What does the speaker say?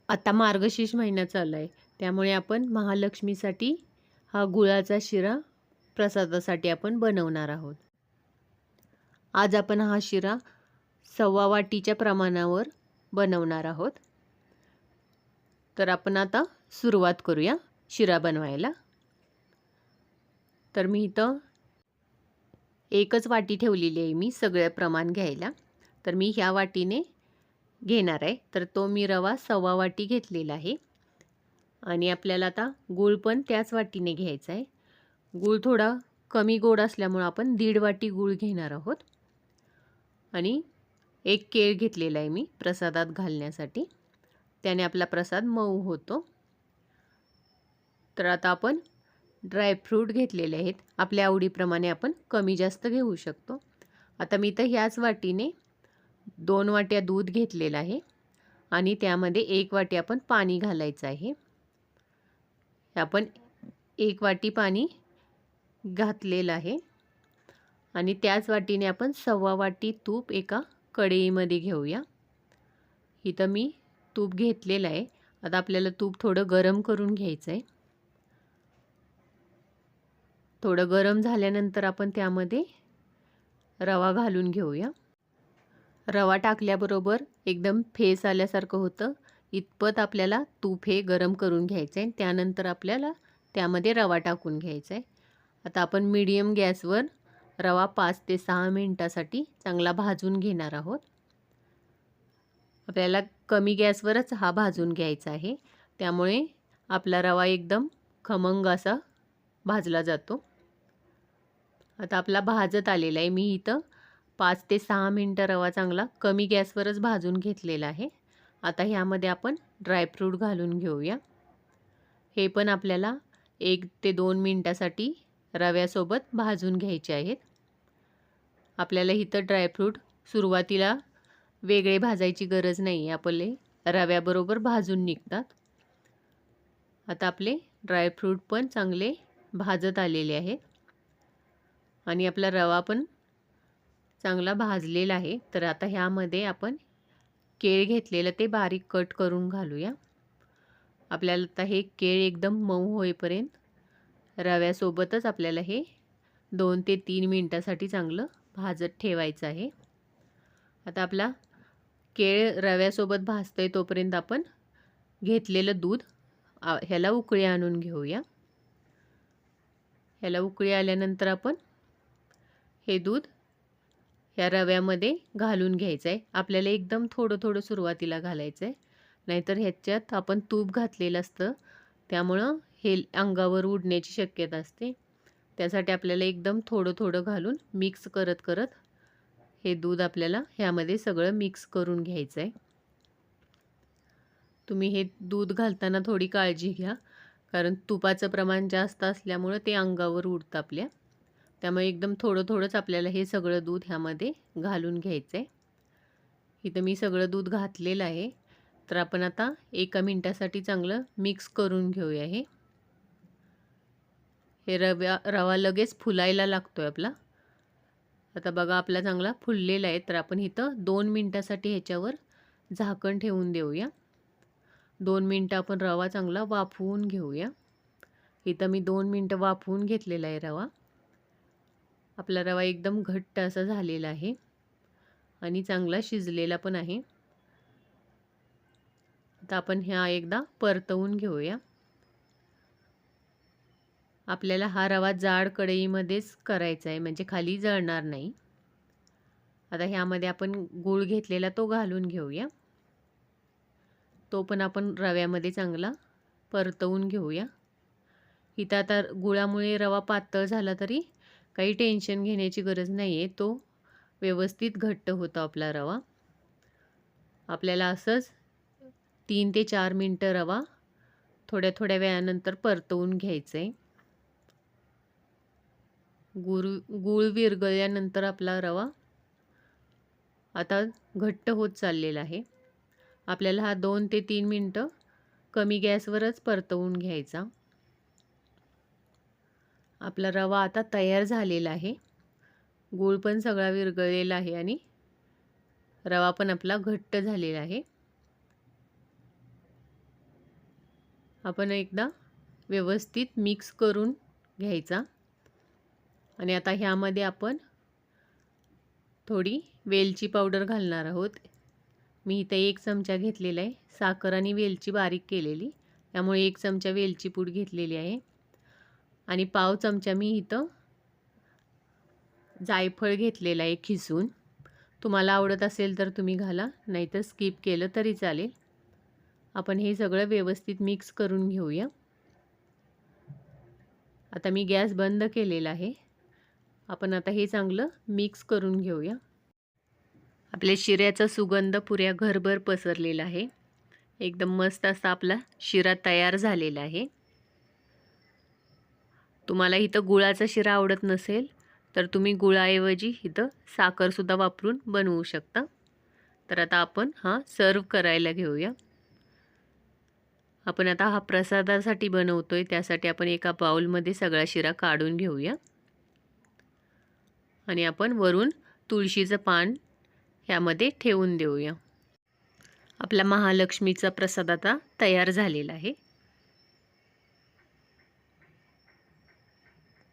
आता मार्गशीर्ष महिना चालू आहे, त्यामुळे आपण महालक्ष्मीसाठी हा गुळाचा शिरा प्रसादासाठी आपण बनवणार आहोत. आज आपण हा शिरा 1.25 वाटीच्या प्रमाणावर बनवणार आहोत. तर आपण आता सुरुवात करूया शिरा बनवायला. तर मी इथं 1च वाटी ठेवलेली आहे मी सगळं प्रमाण घ्यायला. तर मी ह्या वाटीने घेणार आहे. तर तो मी रवा 1.25 वाटी घेतलेला आहे. आणि आपल्याला आता गूळ पण त्याच वाटीने घ्यायचा आहे. गूळ थोडा कमी गोड असल्यामुळे आपण 1.5 वाटी गूळ घेणार आहोत. आणि 1 केळ घेतलेला आहे मी प्रसादात घालण्यासाठी. त्याने आपला प्रसाद मऊ होतो. तर आता आपण ड्रायफ्रूट घेतलेले आहेत. आपल्या आवडीप्रमाणे आपण कमी जास्त घेऊ शकतो. आता मी तर ह्याच वाटीने 2 वाट्या दूध घेतलेलं आहे आणि त्यामध्ये 1 वाटी आपण पाणी घालायचं आहे. आपण 1 वाटी पाणी घातलेलं आहे आणि त्याच वाटीने आपण 1.25 वाटी तूप एका कढईमध्ये घेऊया. इथं मी तूप घेतलेलं आहे. आता आपल्याला तूप थोडं गरम करून घ्यायचं आहे. थोडं गरम झाल्यानंतर आपण त्यामध्ये रवा घालून घेऊया. रवा टाकल्याबरोबर एकदम फेस आल्यासारखं होतं इतपत आपल्याला तूप हे गरम करून घ्यायचं आहे. त्यानंतर आपल्याला त्यामध्ये रवा टाकून घ्यायचा आहे. आता आपण मीडियम गॅसवर रवा 5 ते 6 मिनिटासाठी चांगला भाजून घेणार आहोत. आपल्याला कमी गॅसवरच हा भाजून घ्यायचा आहे. त्यामुळे आपला रवा एकदम खमंग असा भाजला जातो. आता आपला भाजत आलेला आहे. मी इथं 5 ते 6 मिनिटं रवा चांगला कमी गॅसवरच भाजून घेतलेला आहे. आता ह्यामध्ये आपण ड्रायफ्रूट घालून घेऊया. हे पण आपल्याला 1 ते 2 मिनिटासाठी रव्यासोबत भाजून घ्यायचे आहेत. आपल्याला इथं ड्रायफ्रूट सुरुवातीला वेगळे भाजायची गरज नाही. आपले रव्याबरोबर भाजून निघतात. आता आपले ड्रायफ्रूट पण चांगले भाजत आलेले आहेत आणि आपला रवा पण चांगला भाजलेला आहे. तर आता ह्यामध्ये आपण केळ घेतलेलं ते बारीक कट करून घालूया. आपल्याला आता हे केळ एकदम मऊ होईपर्यंत रव्यासोबतच आपल्याला हे 2 ते 3 मिनिटासाठी चांगलं भाजत ठेवायचं आहे. आता आपला केळ रव्यासोबत भाजतोय तोपर्यंत आपण घेतलेलं दूध ह्याला उकळी आणून घेऊया. ह्याला उकळी आल्यानंतर आपण हे दूध ह्या रव्यामध्ये घालून घ्यायचं आहे. आपल्याला एकदम थोडं थोडं सुरुवातीला घालायचं आहे. नाहीतर ह्याच्यात आपण तूप घातलेलं असतं त्यामुळं हे अंगावर उडण्याची शक्यता असते. त्यासाठी आपल्याला एकदम थोडं थोडं घालून मिक्स करत करत हे दूध आपल्याला ह्यामध्ये सगळं मिक्स करून घ्यायचं आहे. तुम्ही हे दूध घालताना थोडी काळजी घ्या, कारण तुपाचं प्रमाण जास्त असल्यामुळं ते अंगावर उडतं आपल्या. त्यामुळे एकदम थोडं थोडंच आपल्याला हे सगळं दूध ह्यामध्ये घालून घ्यायचं आहे. इथं मी सगळं दूध घातलेलं आहे. तर आपण आता 1 मिनिटासाठी चांगलं मिक्स करून घेऊया. हे रवा लगेच फुलायला लागतो आहे आपला. आता बघा आपला चांगला फुललेला आहे. तर आपण इथं 2 मिनिटासाठी ह्याच्यावर झाकण ठेवून देऊया. 2 मिनिटं आपण रवा चांगला वाफवून घेऊया. इथं मी 2 मिनिटं वाफवून घेतलेला आहे रवा. आपला रवा एकदम घट्ट असा झालेला आहे आणि चांगला शिजलेला पण आहे. आता आपण ह्या एकदा परतवून घेऊया. आपल्याला हा रवा जाड कढईमध्येच करायचा आहे, म्हणजे खाली जळणार नाही. आता ह्यामध्ये आपण गूळ घेतलेला तो घालून घेऊया. तो पण आपण रव्यामध्ये चांगला परतवून घेऊया. इथं आता गुळामुळे रवा पातळ झाला तरी काही टेन्शन घेण्याची गरज नाही आहे. तो व्यवस्थित घट्ट होतो आपला रवा. आपल्याला असंच 3 ते 4 मिनिटं रवा थोड्या थोड्या वेळानंतर परतवून घ्यायचं आहे. गूळ विरघळल्यानंतर आपला रवा आता घट्ट होत चाललेला आहे. आपल्याला हा 2 ते 3 मिनिटं कमी गॅसवरच परतवून घ्यायचा. आपला रवा आता तयार झालेला आहे. गूळ पण सगळा विरघळलेला आहे आणि रवा पण आपला घट्ट झालेला आहे. आपण एकदा व्यवस्थित मिक्स करून घ्यायचा. आणि आता ह्यामध्ये आपण थोडी वेलची पावडर घालणार आहोत. मी इथे 1 चमचा घेतलेला आहे. साखर आणि वेलची बारीक केलेली, त्यामुळे 1 चमचा वेलची पूड घेतलेली आहे. आणि पाव चमचा मी इथं जायफळ घेतलेला आहे खिसून. तुम्हाला आवडत असेल तर तुम्ही घाला, नाहीतर स्किप केलं तरी चालेल. आपण हे सगळं व्यवस्थित मिक्स करून घेऊया. आता मी गॅस बंद केलेला आहे. आपण आता हे चांगलं मिक्स करून घेऊया. आपल्या शिऱ्याचा सुगंध पुऱ्या घरभर पसरलेला आहे. एकदम मस्त असा आपला शिरा तयार झालेला आहे. तुम्हाला इथं गुळाचा शिरा आवडत नसेल तर तुम्ही गुळाऐवजी इथं साखरसुद्धा वापरून बनवू शकता. तर आता आपण हा सर्व करायला घेऊया. आपण आता हा प्रसादासाठी बनवतोय, त्यासाठी आपण एका बाउलमध्ये सगळा शिरा काढून घेऊया. आणि आपण वरून तुळशीचं पान ह्यामध्ये ठेवून देऊया. आपला महालक्ष्मीचा प्रसाद आता तयार झालेला आहे.